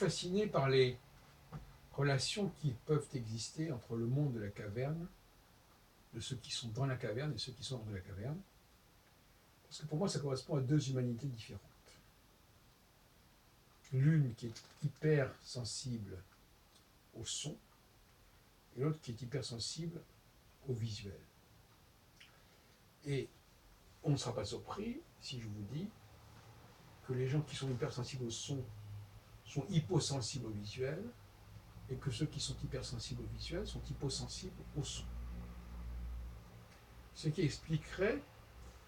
fasciné par les relations qui peuvent exister entre le monde de la caverne, de ceux qui sont dans la caverne et ceux qui sont hors de la caverne, parce que pour moi, ça correspond à deux humanités différentes. L'une qui est hyper sensible au son, et l'autre qui est hypersensible au visuel. Et on ne sera pas surpris si je vous dis que les gens qui sont hypersensibles au son sont hyposensibles au visuel, et que ceux qui sont hypersensibles au visuel sont hyposensibles au son. Ce qui expliquerait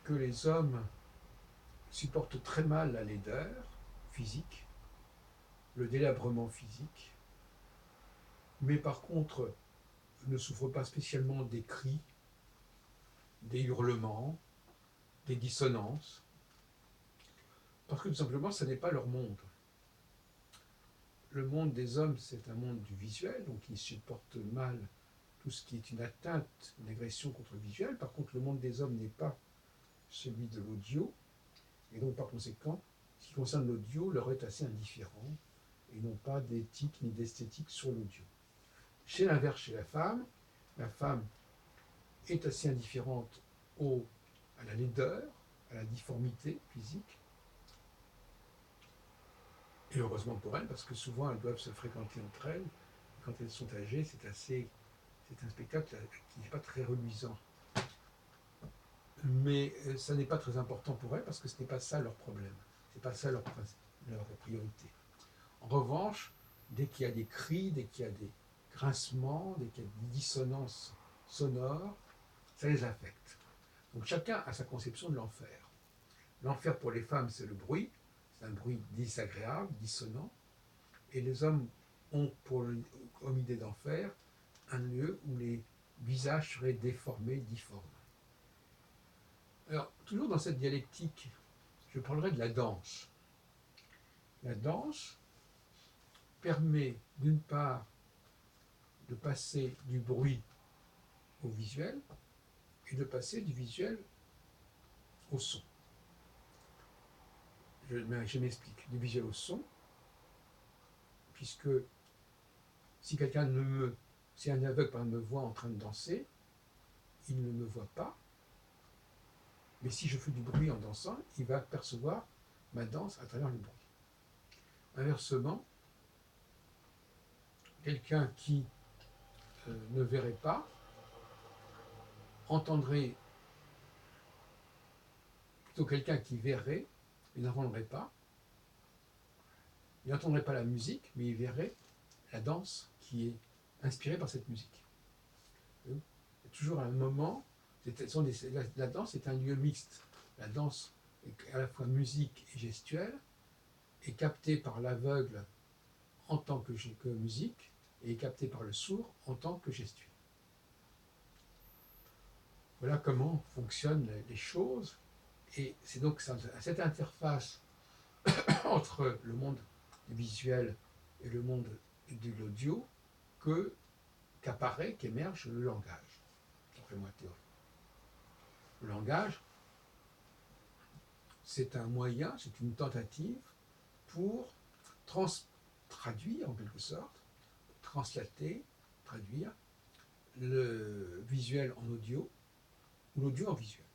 que les hommes supportent très mal la laideur physique, le délabrement physique, mais par contre ne souffrent pas spécialement des cris, des hurlements, des dissonances, parce que tout simplement, ce n'est pas leur monde. Le monde des hommes, c'est un monde du visuel, donc ils supportent mal tout ce qui est une atteinte, une agression contre le visuel. Par contre, le monde des hommes n'est pas celui de l'audio, et donc par conséquent, ce qui concerne l'audio leur est assez indifférent, et n'ont pas d'éthique ni d'esthétique sur l'audio. Chez l'inverse, chez la femme est assez indifférente à la laideur, à la difformité physique, et heureusement pour elles, parce que souvent elles doivent se fréquenter entre elles. Quand elles sont âgées, c'est un spectacle qui n'est pas très reluisant. Mais ça n'est pas très important pour elles parce que ce n'est pas ça leur problème. Ce n'est pas ça leur priorité. En revanche, dès qu'il y a des cris, dès qu'il y a des grincements, dès qu'il y a des dissonances sonores, ça les affecte. Donc chacun a sa conception de l'enfer. L'enfer pour les femmes, c'est le bruit, c'est un bruit désagréable, dissonant, et les hommes ont comme idée d'enfer un lieu où les visages seraient déformés, difformes. Alors, toujours dans cette dialectique, je parlerai de la danse. La danse permet d'une part de passer du bruit au visuel et de passer du visuel au son. Je m'explique. Du visuel au son, puisque si si un aveugle par exemple, me voit en train de danser, il ne me voit pas, mais si je fais du bruit en dansant, il va percevoir ma danse à travers le bruit. Inversement, quelqu'un qui ne verrait pas entendrait, plutôt quelqu'un qui verrait, il n'entendrait pas, il n'entendrait pas la musique, mais il verrait la danse qui est inspirée par cette musique. Il y a toujours un moment, la danse est un lieu mixte. La danse est à la fois musique et gestuelle, est captée par l'aveugle en tant que musique, et est captée par le sourd en tant que gestuelle. Voilà comment fonctionnent les choses, et c'est donc à cette interface entre le monde du visuel et le monde de l'audio qu'émerge le langage, d'après moi théorie. Le langage, c'est un moyen, c'est une tentative pour traduire en quelque sorte, translater, traduire le visuel en audio ou l'audio en visuel.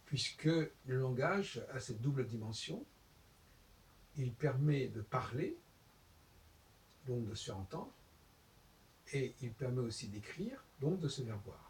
Puisque le langage a cette double dimension, il permet de parler, donc de se faire entendre, et il permet aussi d'écrire, donc de se faire voir.